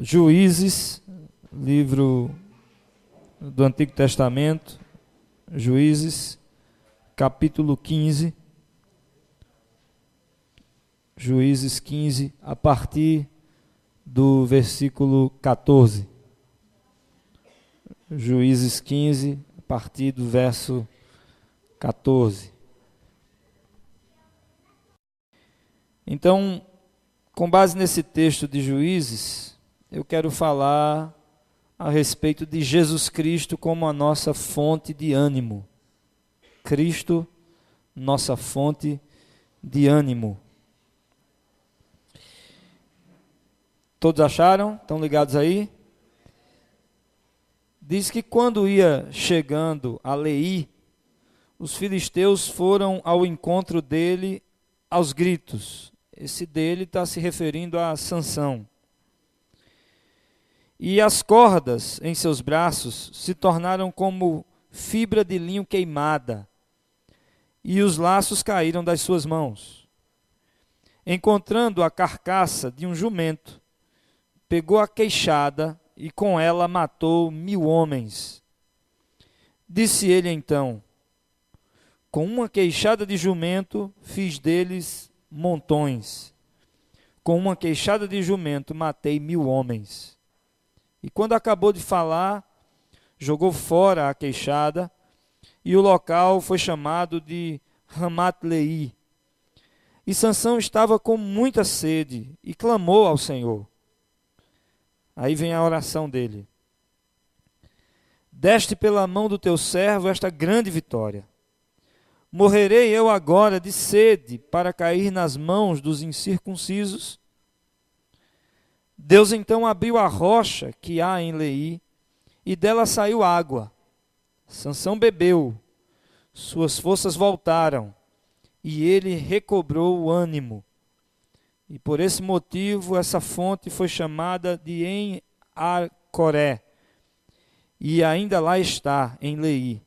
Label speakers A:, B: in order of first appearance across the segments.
A: Juízes, livro do Antigo Testamento, Juízes, capítulo 15. Juízes 15, a partir do versículo 14. Juízes 15, a partir do verso 14. Então, com base nesse texto de Juízes, eu quero falar a respeito de Jesus Cristo como a nossa fonte de ânimo. Cristo, nossa fonte de ânimo. Todos acharam? Estão ligados aí? Diz que quando ia chegando a Leí, os filisteus foram ao encontro dele aos gritos. Esse dele está se referindo a Sansão. E as cordas em seus braços se tornaram como fibra de linho queimada, e os laços caíram das suas mãos. Encontrando a carcaça de um jumento, pegou a queixada e com ela matou 1000 homens. Disse ele então: com uma queixada de jumento fiz deles montões. Com uma queixada de jumento matei 1000 homens. E quando acabou de falar, jogou fora a queixada, e o local foi chamado de Ramat-Leí. E Sansão estava com muita sede e clamou ao Senhor. Aí vem a oração dele. Deste pela mão do teu servo esta grande vitória. Morrerei eu agora de sede para cair nas mãos dos incircuncisos? Deus então abriu a rocha que há em Leí, e dela saiu água. Sansão bebeu, suas forças voltaram, e ele recobrou o ânimo. E por esse motivo essa fonte foi chamada de En-Arcoré, e ainda lá está, em Leí.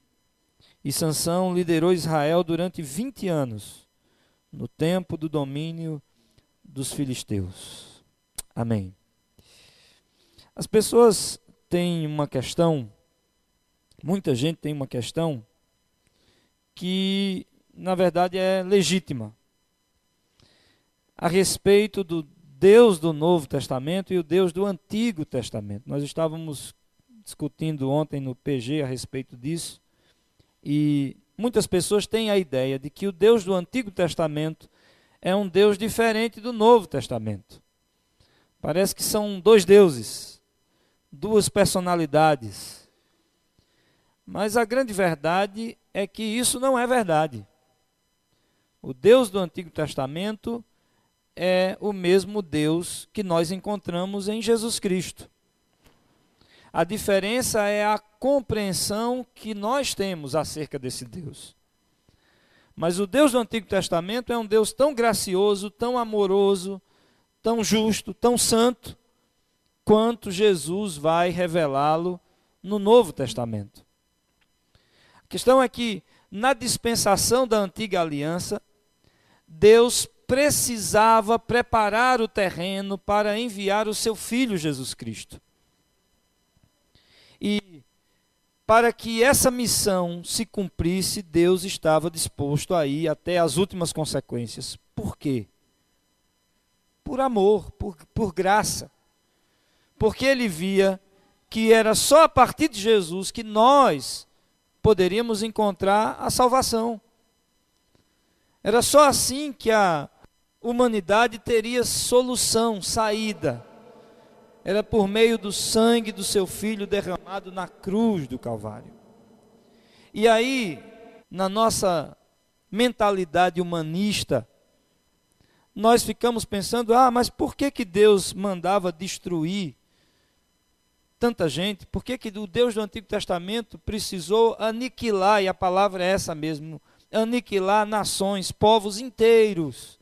A: E Sansão liderou Israel durante 20 anos, no tempo do domínio dos filisteus. Amém. As pessoas têm uma questão, muita gente tem uma questão, que na verdade é legítima, a respeito do Deus do Novo Testamento e o Deus do Antigo Testamento. Nós estávamos discutindo ontem no PG a respeito disso, e muitas pessoas têm a ideia de que o Deus do Antigo Testamento é um Deus diferente do Novo Testamento. Parece que são dois deuses, duas personalidades. Mas a grande verdade é que isso não é verdade. O Deus do Antigo Testamento é o mesmo Deus que nós encontramos em Jesus Cristo. A diferença é a compreensão que nós temos acerca desse Deus. Mas o Deus do Antigo Testamento é um Deus tão gracioso, tão amoroso, tão justo, tão santo, quanto Jesus vai revelá-lo no Novo Testamento. A questão é que, na dispensação da antiga aliança, Deus precisava preparar o terreno para enviar o seu Filho Jesus Cristo. E para que essa missão se cumprisse, Deus estava disposto a ir até as últimas consequências. Por quê? Por amor, por graça. Porque ele via que era só a partir de Jesus que nós poderíamos encontrar a salvação. Era só assim que a humanidade teria solução, saída. Era por meio do sangue do seu Filho derramado na cruz do Calvário. E aí, na nossa mentalidade humanista, nós ficamos pensando, mas por que Deus mandava destruir tanta gente? Por que o Deus do Antigo Testamento precisou aniquilar, e a palavra é essa mesmo, aniquilar nações, povos inteiros,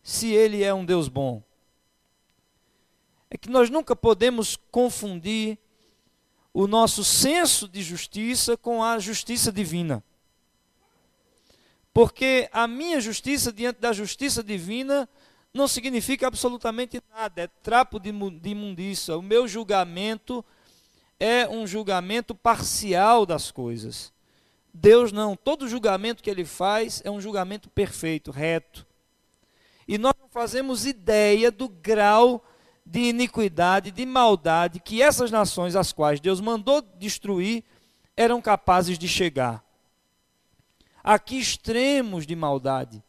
A: se Ele é um Deus bom? É que nós nunca podemos confundir o nosso senso de justiça com a justiça divina. Porque a minha justiça diante da justiça divina não significa absolutamente nada, é trapo de imundícia. O meu julgamento é um julgamento parcial das coisas. Deus não, todo julgamento que ele faz é um julgamento perfeito, reto. E nós não fazemos ideia do grau de iniquidade, de maldade que essas nações às quais Deus mandou destruir eram capazes de chegar. A que extremos de maldade.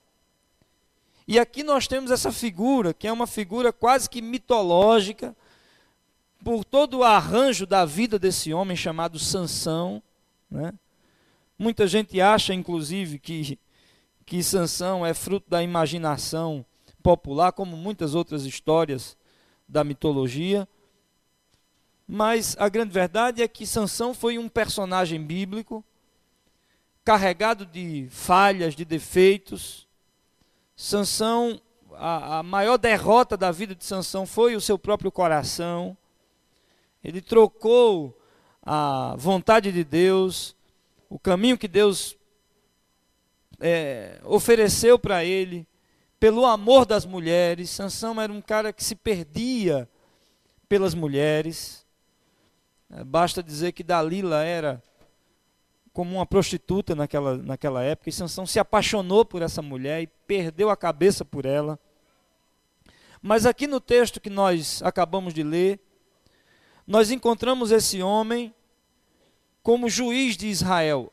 A: E aqui nós temos essa figura, que é uma figura quase que mitológica, por todo o arranjo da vida desse homem chamado Sansão, né? Muita gente acha, inclusive, que Sansão é fruto da imaginação popular, como muitas outras histórias da mitologia. Mas a grande verdade é que Sansão foi um personagem bíblico, carregado de falhas, de defeitos. Sansão, a maior derrota da vida de Sansão foi o seu próprio coração. Ele trocou a vontade de Deus, o caminho que Deus ofereceu para ele, pelo amor das mulheres. Sansão era um cara que se perdia pelas mulheres. Basta dizer que Dalila era como uma prostituta naquela época, e Sansão se apaixonou por essa mulher e perdeu a cabeça por ela. Mas aqui no texto que nós acabamos de ler, nós encontramos esse homem como juiz de Israel.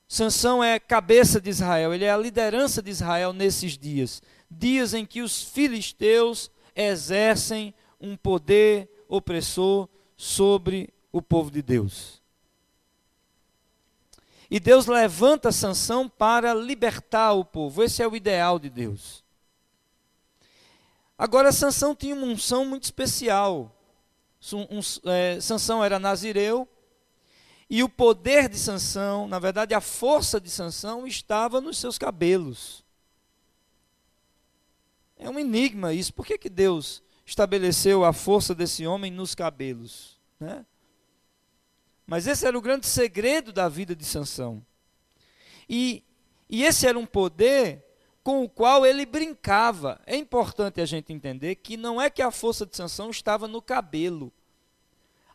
A: Sansão é cabeça de Israel, ele é a liderança de Israel nesses dias. Dias em que os filisteus exercem um poder opressor sobre o povo de Deus. E Deus levanta Sansão para libertar o povo. Esse é o ideal de Deus. Agora, Sansão tinha uma unção muito especial. Sansão era nazireu, e o poder de Sansão, na verdade a força de Sansão, estava nos seus cabelos. É um enigma isso. Por que Deus estabeleceu a força desse homem nos cabelos, né? Mas esse era o grande segredo da vida de Sansão. E esse era um poder com o qual ele brincava. É importante a gente entender que não é que a força de Sansão estava no cabelo.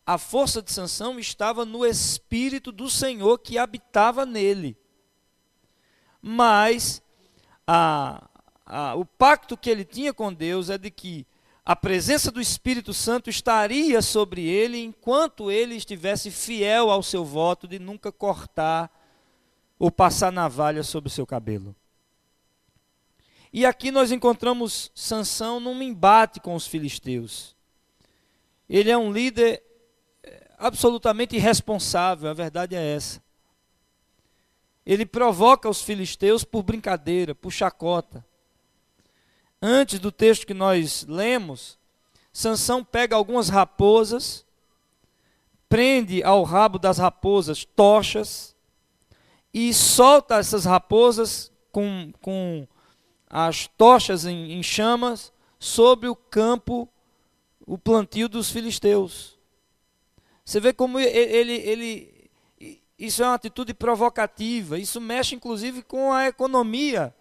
A: A força de Sansão estava no Espírito do Senhor que habitava nele. Mas o pacto que ele tinha com Deus é de que a presença do Espírito Santo estaria sobre ele enquanto ele estivesse fiel ao seu voto de nunca cortar ou passar navalha sobre o seu cabelo. E aqui nós encontramos Sansão num embate com os filisteus. Ele é um líder absolutamente irresponsável, a verdade é essa. Ele provoca os filisteus por brincadeira, por chacota. Antes do texto que nós lemos, Sansão pega algumas raposas, prende ao rabo das raposas tochas e solta essas raposas com as tochas em chamas sobre o campo, o plantio dos filisteus. Você vê como isso é uma atitude provocativa, isso mexe inclusive com a economia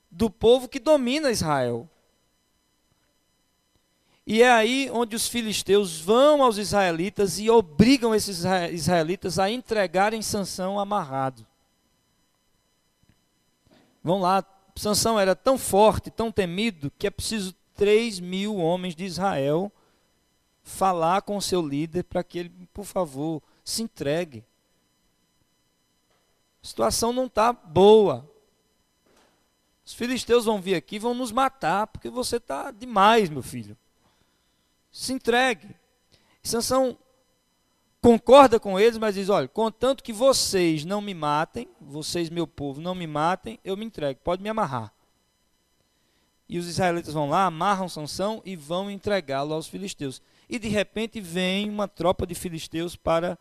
A: do povo que domina Israel. E é aí onde os filisteus vão aos israelitas e obrigam esses israelitas a entregarem Sansão amarrado. Vão lá, Sansão era tão forte, tão temido, que é preciso 3.000 homens de Israel falar com o seu líder para que ele, por favor, se entregue. A situação não está boa. Os filisteus vão vir aqui e vão nos matar, porque você está demais, meu filho. Se entregue. E Sansão concorda com eles, mas diz, olha, contanto que vocês não me matem, vocês, meu povo, não me matem, eu me entrego, pode me amarrar. E os israelitas vão lá, amarram Sansão e vão entregá-lo aos filisteus. E de repente vem uma tropa de filisteus para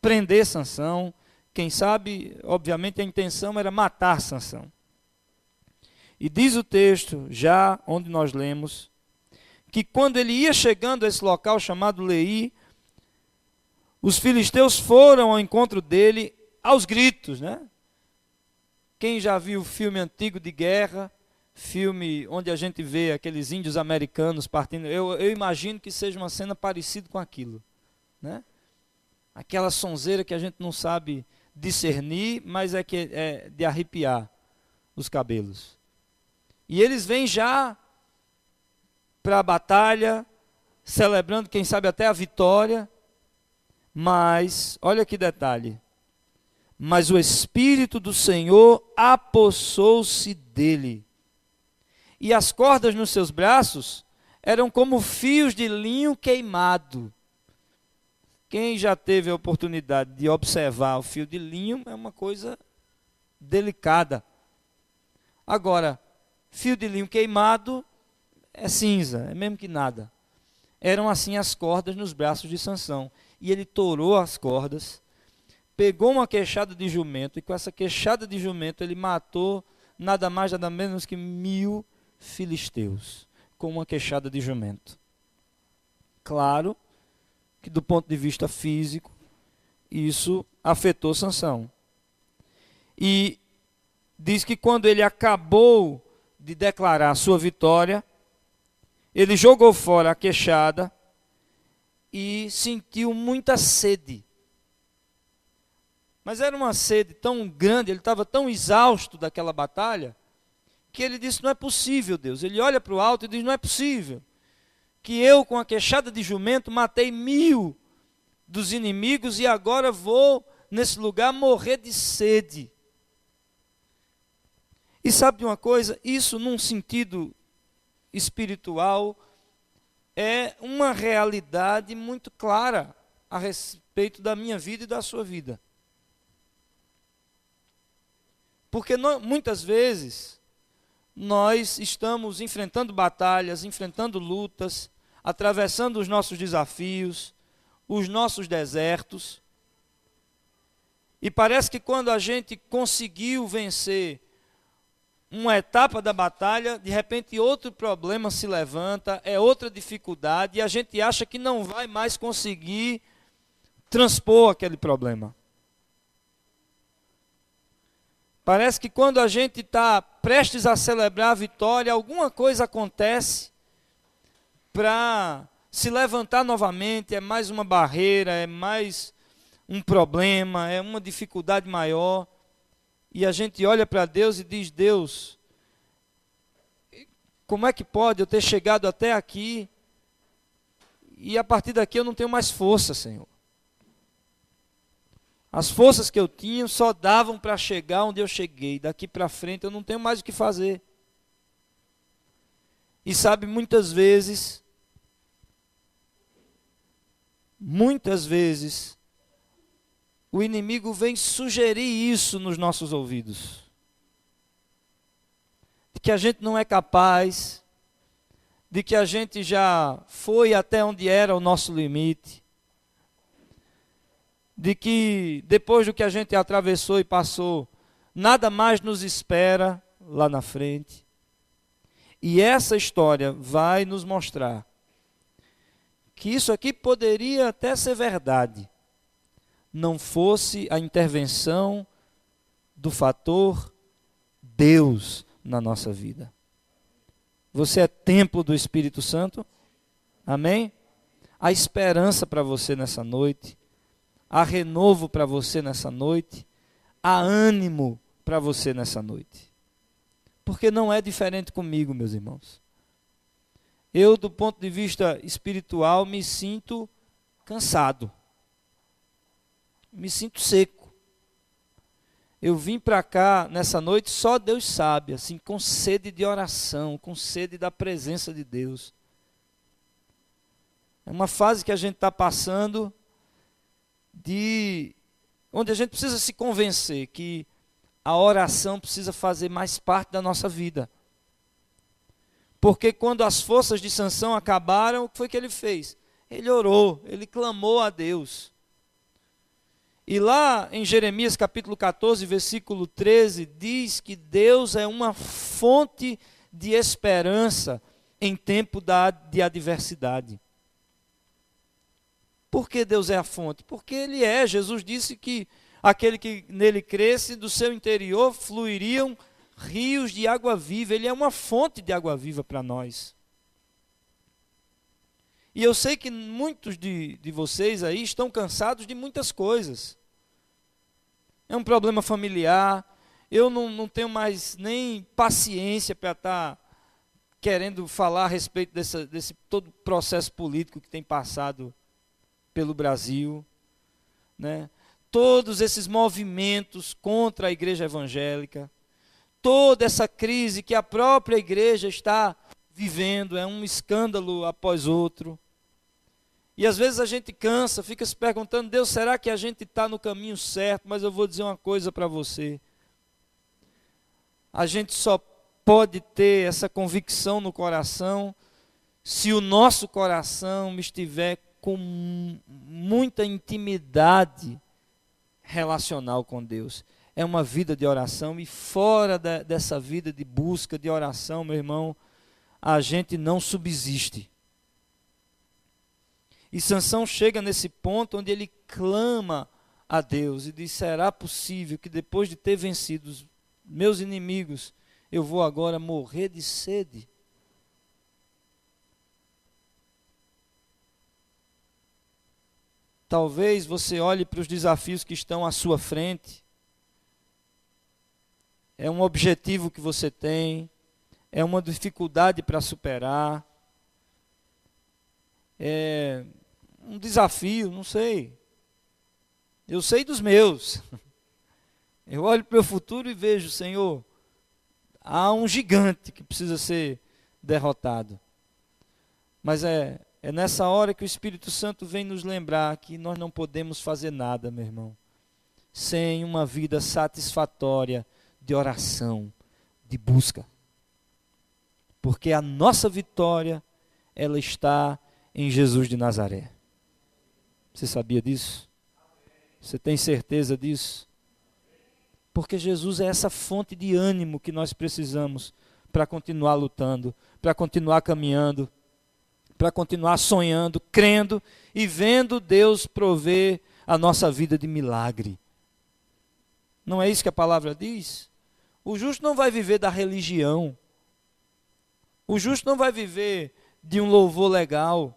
A: prender Sansão. Quem sabe, obviamente, a intenção era matar Sansão. E diz o texto, já onde nós lemos, que quando ele ia chegando a esse local chamado Leí, os filisteus foram ao encontro dele aos gritos, né? Quem já viu o filme antigo de guerra, filme onde a gente vê aqueles índios americanos partindo, eu imagino que seja uma cena parecida com aquilo, né? Aquela sonzeira que a gente não sabe discernir, mas é que é de arrepiar os cabelos. E eles vêm já para a batalha, celebrando, quem sabe até a vitória, mas, olha que detalhe, mas o Espírito do Senhor apossou-se dele, e as cordas nos seus braços eram como fios de linho queimado. Quem já teve a oportunidade de observar o fio de linho é uma coisa delicada. Agora, fio de linho queimado é cinza, é mesmo que nada. Eram assim as cordas nos braços de Sansão. E ele torou as cordas, pegou uma queixada de jumento, e com essa queixada de jumento ele matou nada mais, nada menos que 1000 filisteus, com uma queixada de jumento. Claro que do ponto de vista físico, isso afetou Sansão. E diz que quando ele acabou de declarar a sua vitória, ele jogou fora a queixada e sentiu muita sede. Mas era uma sede tão grande, ele estava tão exausto daquela batalha, que ele disse, não é possível, Deus. Ele olha para o alto e diz, não é possível que eu, com a queixada de jumento, matei 1000 dos inimigos e agora vou, nesse lugar, morrer de sede. E sabe de uma coisa? Isso, num sentido espiritual, é uma realidade muito clara a respeito da minha vida e da sua vida. Porque muitas vezes nós estamos enfrentando batalhas, enfrentando lutas, atravessando os nossos desafios, os nossos desertos. E parece que quando a gente conseguiu vencer uma etapa da batalha, de repente outro problema se levanta, é outra dificuldade, e a gente acha que não vai mais conseguir transpor aquele problema. Parece que quando a gente está prestes a celebrar a vitória, alguma coisa acontece para se levantar novamente, é mais uma barreira, é mais um problema, é uma dificuldade maior. E a gente olha para Deus e diz, Deus, como é que pode eu ter chegado até aqui e a partir daqui eu não tenho mais força, Senhor? As forças que eu tinha só davam para chegar onde eu cheguei. Daqui para frente eu não tenho mais o que fazer. E sabe, muitas vezes, o inimigo vem sugerir isso nos nossos ouvidos. De que a gente não é capaz, de que a gente já foi até onde era o nosso limite, de que depois do que a gente atravessou e passou, nada mais nos espera lá na frente. E essa história vai nos mostrar que isso aqui poderia até ser verdade, não fosse a intervenção do fator Deus na nossa vida. Você é templo do Espírito Santo? Amém? Há esperança para você nessa noite. Há renovo para você nessa noite. Há ânimo para você nessa noite. Porque não é diferente comigo, meus irmãos. Eu, do ponto de vista espiritual, me sinto cansado. Me sinto seco. Eu vim para cá nessa noite, só Deus sabe, assim, com sede de oração, com sede da presença de Deus. É uma fase que a gente está passando, onde a gente precisa se convencer que a oração precisa fazer mais parte da nossa vida. Porque quando as forças de Sansão acabaram, o que foi que ele fez? Ele orou, ele clamou a Deus. E lá em Jeremias capítulo 14, versículo 13, diz que Deus é uma fonte de esperança em tempo de adversidade. Por que Deus é a fonte? Porque Ele é. Jesus disse que aquele que nele cresce, do seu interior fluiriam rios de água viva, Ele é uma fonte de água viva para nós. E eu sei que muitos de vocês aí estão cansados de muitas coisas. É um problema familiar, eu não tenho mais nem paciência para estar querendo falar a respeito desse todo processo político que tem passado pelo Brasil, né? Todos esses movimentos contra a igreja evangélica, toda essa crise que a própria igreja está vivendo, é um escândalo após outro. E às vezes a gente cansa, fica se perguntando, Deus, será que a gente está no caminho certo? Mas eu vou dizer uma coisa para você. A gente só pode ter essa convicção no coração se o nosso coração estiver com muita intimidade relacional com Deus. É uma vida de oração, e fora dessa vida de busca, de oração, meu irmão, a gente não subsiste. E Sansão chega nesse ponto onde ele clama a Deus e diz, será possível que depois de ter vencido os meus inimigos, eu vou agora morrer de sede? Talvez você olhe para os desafios que estão à sua frente. É um objetivo que você tem, é uma dificuldade para superar, é um desafio, não sei. Eu sei dos meus. Eu olho para o meu futuro e vejo, Senhor, há um gigante que precisa ser derrotado. Mas é nessa hora que o Espírito Santo vem nos lembrar que nós não podemos fazer nada, meu irmão, sem uma vida satisfatória de oração, de busca. Porque a nossa vitória, ela está em Jesus de Nazaré. Você sabia disso? Você tem certeza disso? Porque Jesus é essa fonte de ânimo que nós precisamos para continuar lutando, para continuar caminhando, para continuar sonhando, crendo e vendo Deus prover a nossa vida de milagre. Não é isso que a palavra diz? O justo não vai viver da religião. O justo não vai viver de um louvor legal.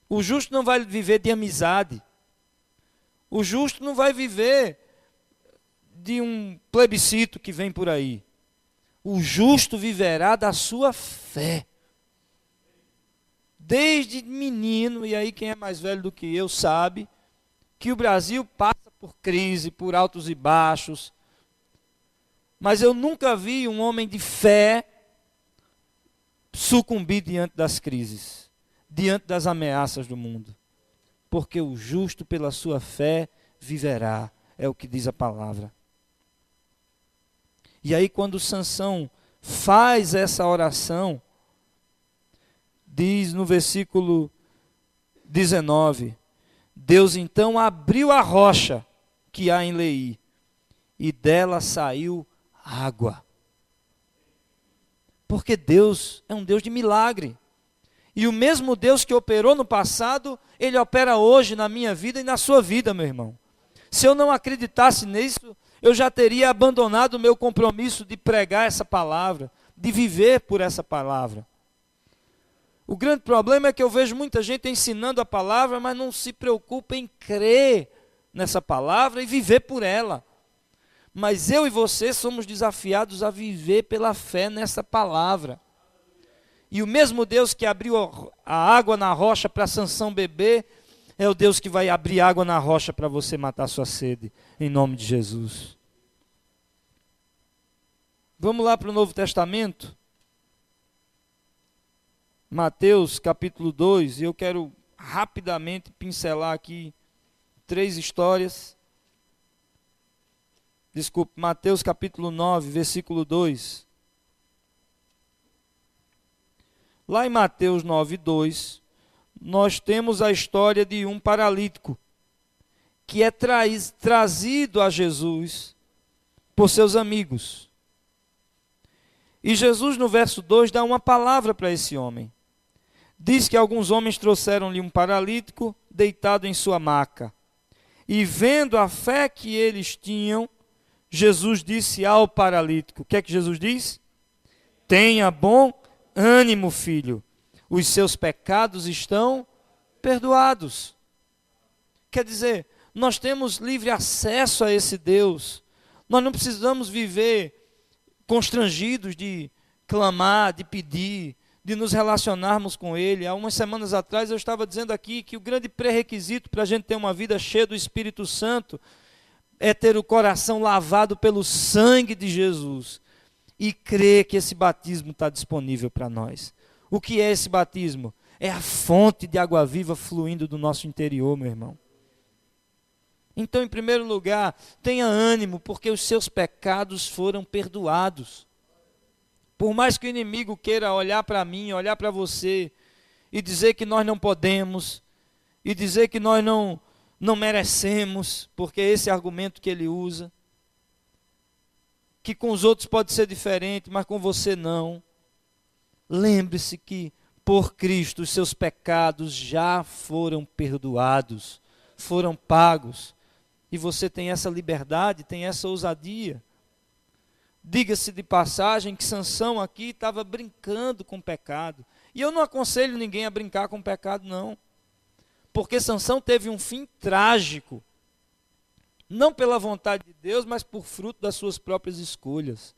A: O justo não vai viver de amizade. O justo não vai viver de um plebiscito que vem por aí. O justo viverá da sua fé. Desde menino, e aí quem é mais velho do que eu sabe, que o Brasil passa por crise, por altos e baixos. Mas eu nunca vi um homem de fé sucumbir diante das crises, diante das ameaças do mundo. Porque o justo pela sua fé viverá, é o que diz a palavra. E aí quando Sansão faz essa oração, diz no versículo 19, Deus então abriu a rocha que há em Leí, e dela saiu água. Porque Deus é um Deus de milagre. E o mesmo Deus que operou no passado, Ele opera hoje na minha vida e na sua vida, meu irmão. Se eu não acreditasse nisso, eu já teria abandonado o meu compromisso de pregar essa palavra, de viver por essa palavra. O grande problema é que eu vejo muita gente ensinando a palavra, mas não se preocupa em crer nessa palavra e viver por ela. Mas eu e você somos desafiados a viver pela fé nessa palavra. E o mesmo Deus que abriu a água na rocha para Sansão beber, é o Deus que vai abrir água na rocha para você matar sua sede, em nome de Jesus. Vamos lá para o Novo Testamento? Mateus capítulo 2, e eu quero rapidamente pincelar aqui 3 histórias. Desculpe, Mateus capítulo 9, versículo 2. Lá em Mateus 9, 2, nós temos a história de um paralítico que é trazido a Jesus por seus amigos. E Jesus, no verso 2, dá uma palavra para esse homem. Diz que alguns homens trouxeram-lhe um paralítico deitado em sua maca. E vendo a fé que eles tinham, Jesus disse ao paralítico, o que é que Jesus diz? Tenha bom ânimo, filho, os seus pecados estão perdoados. Quer dizer, nós temos livre acesso a esse Deus. Nós não precisamos viver constrangidos de clamar, de pedir, de nos relacionarmos com Ele. Há umas semanas atrás eu estava dizendo aqui que o grande pré-requisito para a gente ter uma vida cheia do Espírito Santo é ter o coração lavado pelo sangue de Jesus e crer que esse batismo está disponível para nós. O que é esse batismo? É a fonte de água viva fluindo do nosso interior, meu irmão. Então, em primeiro lugar, tenha ânimo, porque os seus pecados foram perdoados. Por mais que o inimigo queira olhar para mim, olhar para você, e dizer que nós não podemos, e dizer que nós não merecemos, porque esse é o argumento que ele usa, que com os outros pode ser diferente, mas com você não. Lembre-se que por Cristo os seus pecados já foram perdoados, foram pagos. E você tem essa liberdade, tem essa ousadia. Diga-se de passagem que Sansão aqui estava brincando com o pecado. E eu não aconselho ninguém a brincar com o pecado, não. Porque Sansão teve um fim trágico. Não pela vontade de Deus, mas por fruto das suas próprias escolhas.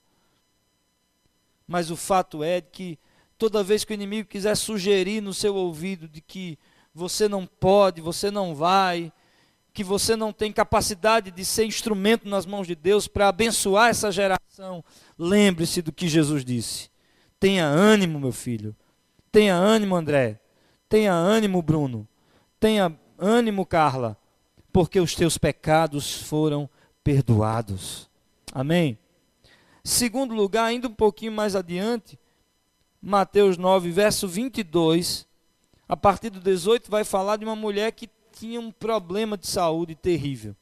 A: Mas o fato é que toda vez que o inimigo quiser sugerir no seu ouvido de que você não pode, você não vai, que você não tem capacidade de ser instrumento nas mãos de Deus para abençoar essa geração, lembre-se do que Jesus disse. Tenha ânimo, meu filho. Tenha ânimo, André. Tenha ânimo, Bruno. Tenha ânimo, Carla. Porque os teus pecados foram perdoados. Amém? Segundo lugar, ainda um pouquinho mais adiante, Mateus 9, verso 22, a partir do 18, vai falar de uma mulher que tinha um problema de saúde terrível.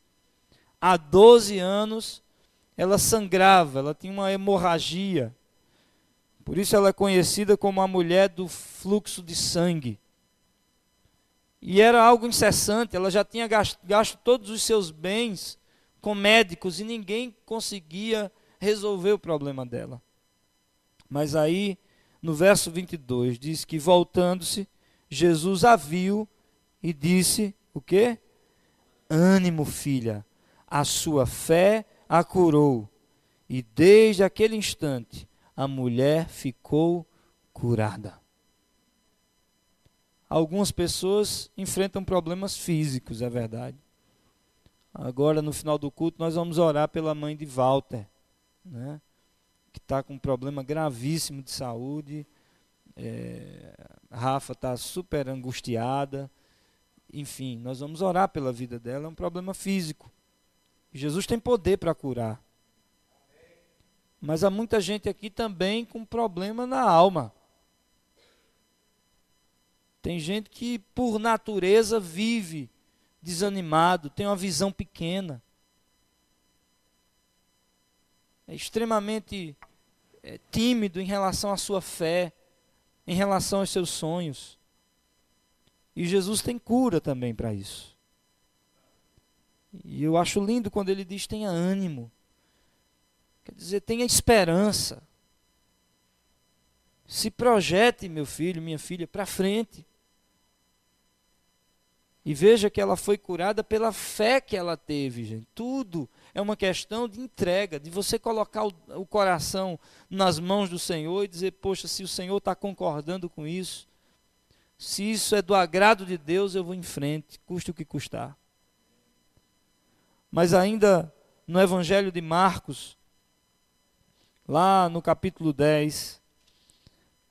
A: Há 12 anos, ela sangrava, ela tinha uma hemorragia. Por isso ela é conhecida como a mulher do fluxo de sangue. E era algo incessante, ela já tinha gasto todos os seus bens com médicos e ninguém conseguia resolver o problema dela. Mas aí, no verso 22, diz que voltando-se, Jesus a viu e disse, o quê? Ânimo, filha, a sua fé a curou. E desde aquele instante, a mulher ficou curada. Algumas pessoas enfrentam problemas físicos, é verdade. Agora, no final do culto, nós vamos orar pela mãe de Walter, né, que está com um problema gravíssimo de saúde. Rafa está super angustiada. Enfim, nós vamos orar pela vida dela, é um problema físico. Jesus tem poder para curar. Mas há muita gente aqui também com problema na alma. Tem gente que, por natureza, vive desanimado, tem uma visão pequena. É extremamente tímido em relação à sua fé, em relação aos seus sonhos. E Jesus tem cura também para isso. E eu acho lindo quando ele diz tenha ânimo. Quer dizer, tenha esperança. Se projete, meu filho, minha filha, para frente. E veja que ela foi curada pela fé que ela teve, gente. Tudo é uma questão de entrega, de você colocar o coração nas mãos do Senhor e dizer, poxa, se o Senhor está concordando com isso, se isso é do agrado de Deus, eu vou em frente, custe o que custar. Mas ainda no Evangelho de Marcos, lá no capítulo 10,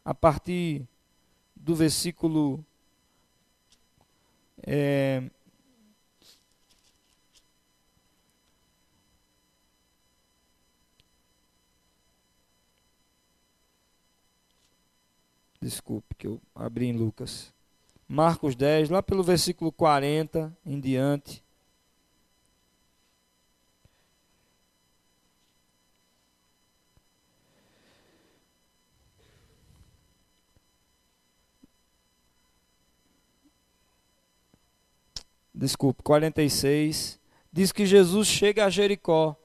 A: a partir do versículo desculpe que eu abri em Lucas. Marcos 10, lá pelo versículo 40 em diante. Desculpe, 46. Diz que Jesus chega a Jericó.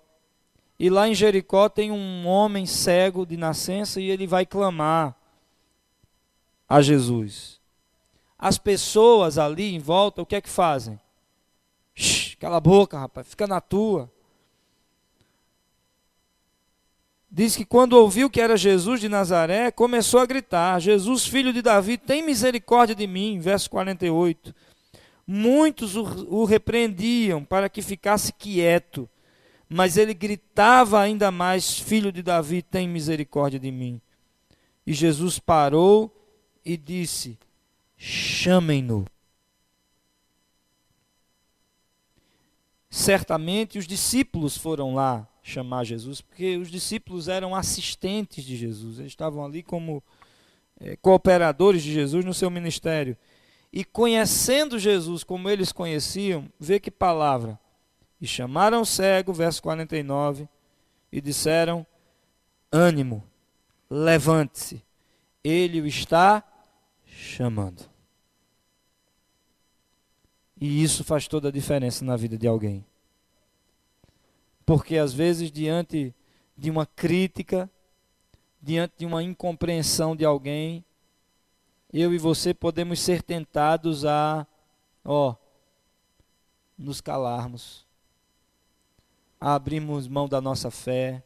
A: E lá em Jericó tem um homem cego de nascença e ele vai clamar a Jesus. As pessoas ali em volta, o que é que fazem? Shhh, cala a boca, rapaz, fica na tua. Diz que quando ouviu que era Jesus de Nazaré, começou a gritar: Jesus, filho de Davi, tem misericórdia de mim. Verso 48. Muitos o repreendiam para que ficasse quieto, mas ele gritava ainda mais: filho de Davi, tem misericórdia de mim. E Jesus parou e disse: chamem-no. Certamente os discípulos foram lá chamar Jesus, porque os discípulos eram assistentes de Jesus, eles estavam ali como cooperadores de Jesus no seu ministério. E conhecendo Jesus como eles conheciam, vê que palavra. E chamaram o cego, verso 49, e disseram: ânimo, levante-se, ele o está chamando. E isso faz toda a diferença na vida de alguém. Porque às vezes diante de uma crítica, diante de uma incompreensão de alguém, eu e você podemos ser tentados a, nos calarmos, a abrirmos mão da nossa fé,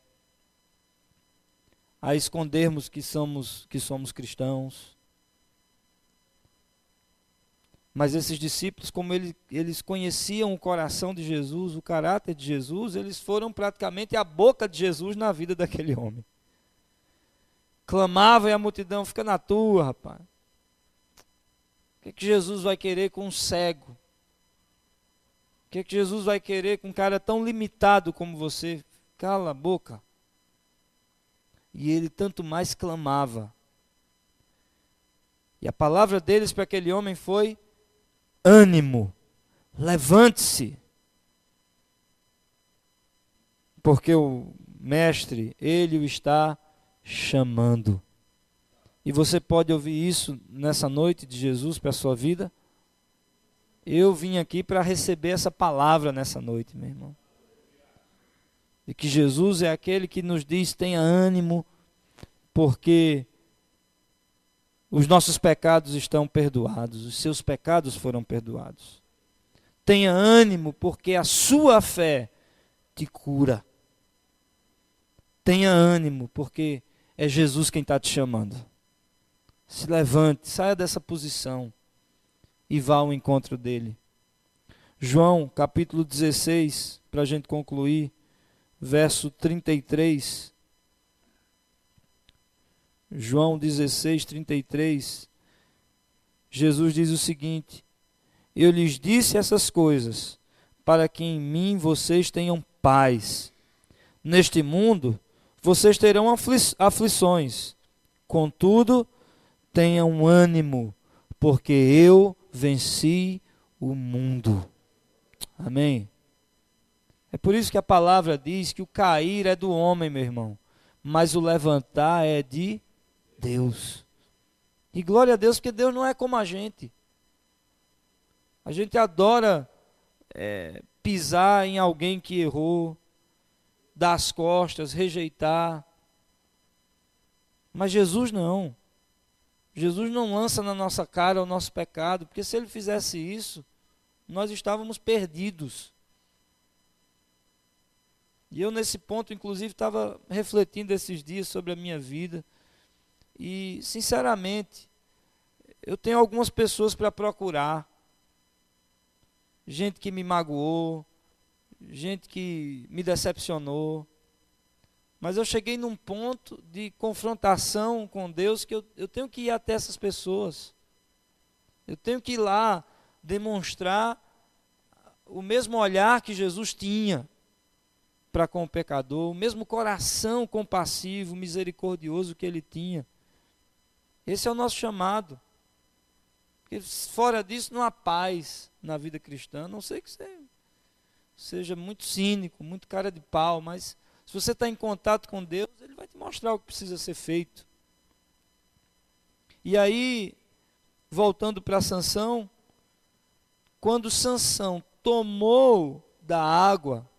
A: a escondermos que somos cristãos. Mas esses discípulos, como eles conheciam o coração de Jesus, o caráter de Jesus, eles foram praticamente a boca de Jesus na vida daquele homem. Clamava e a multidão: fica na tua, rapaz. O que Jesus vai querer com um cego? O que Jesus vai querer com um cara tão limitado como você? Cala a boca. E ele tanto mais clamava. E a palavra deles para aquele homem foi: ânimo, levante-se. Porque o mestre, ele o está chamando. E você pode ouvir isso nessa noite de Jesus para a sua vida? Eu vim aqui para receber essa palavra nessa noite, meu irmão. E que Jesus é aquele que nos diz: tenha ânimo, porque os nossos pecados estão perdoados, os seus pecados foram perdoados. Tenha ânimo, porque a sua fé te cura. Tenha ânimo, porque é Jesus quem está te chamando. Se levante, saia dessa posição e vá ao encontro dele. João, capítulo 16, para a gente concluir, verso 33. João 16, 33. Jesus diz o seguinte: eu lhes disse essas coisas, para que em mim vocês tenham paz. Neste mundo, vocês terão aflições. Contudo, tenham ânimo, porque eu venci o mundo. Amém? É por isso que a palavra diz que o cair é do homem, meu irmão, mas o levantar é de Deus. E glória a Deus, porque Deus não é como a gente. A gente adora pisar em alguém que errou, dar as costas, rejeitar. Mas Jesus não. Jesus não lança na nossa cara o nosso pecado, porque se ele fizesse isso, nós estávamos perdidos. E eu nesse ponto, inclusive, estava refletindo esses dias sobre a minha vida. E, sinceramente, eu tenho algumas pessoas para procurar. Gente que me magoou, gente que me decepcionou. Mas eu cheguei num ponto de confrontação com Deus que eu tenho que ir até essas pessoas. Eu tenho que ir lá demonstrar o mesmo olhar que Jesus tinha para com o pecador, o mesmo coração compassivo, misericordioso que ele tinha. Esse é o nosso chamado. Porque fora disso não há paz na vida cristã. A não sei que você seja muito cínico, muito cara de pau, mas se você está em contato com Deus, ele vai te mostrar o que precisa ser feito. E aí, voltando para Sansão, quando Sansão tomou da água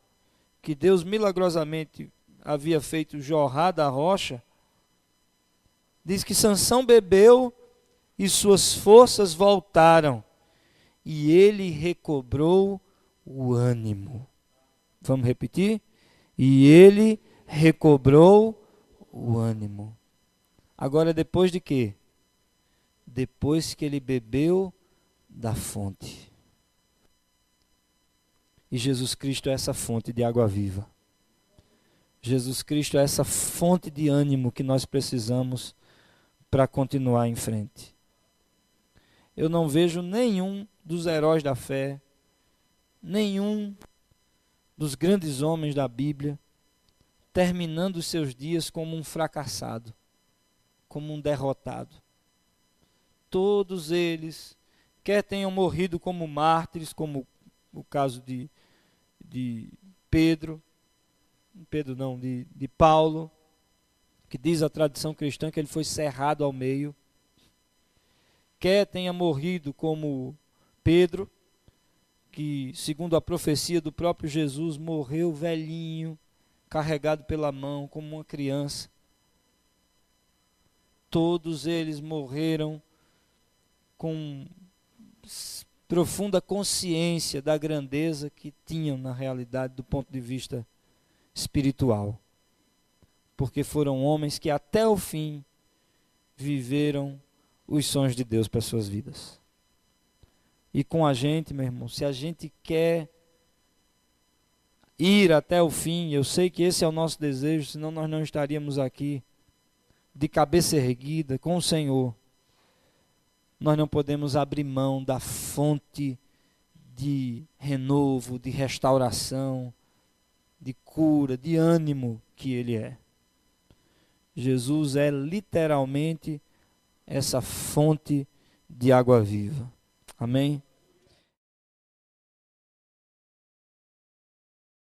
A: que Deus milagrosamente havia feito jorrar da rocha, diz que Sansão bebeu e suas forças voltaram, e ele recobrou o ânimo. Vamos repetir? E ele recobrou o ânimo. Agora, depois de quê? Depois que ele bebeu da fonte. E Jesus Cristo é essa fonte de água viva. Jesus Cristo é essa fonte de ânimo que nós precisamos para continuar em frente. Eu não vejo nenhum dos heróis da fé, nenhum dos grandes homens da Bíblia, terminando os seus dias como um fracassado, como um derrotado. Todos eles, quer tenham morrido como mártires, como o caso de Paulo, que diz a tradição cristã que ele foi cerrado ao meio. Quer tenha morrido como Pedro, que segundo a profecia do próprio Jesus, morreu velhinho, carregado pela mão como uma criança. Todos eles morreram com profunda consciência da grandeza que tinham na realidade do ponto de vista espiritual. Porque foram homens que até o fim viveram os sonhos de Deus para suas vidas. E com a gente, meu irmão, se a gente quer ir até o fim, eu sei que esse é o nosso desejo, senão nós não estaríamos aqui de cabeça erguida com o Senhor. Nós não podemos abrir mão da fonte de renovo, de restauração, de cura, de ânimo que Ele é. Jesus é literalmente essa fonte de água viva. Amém?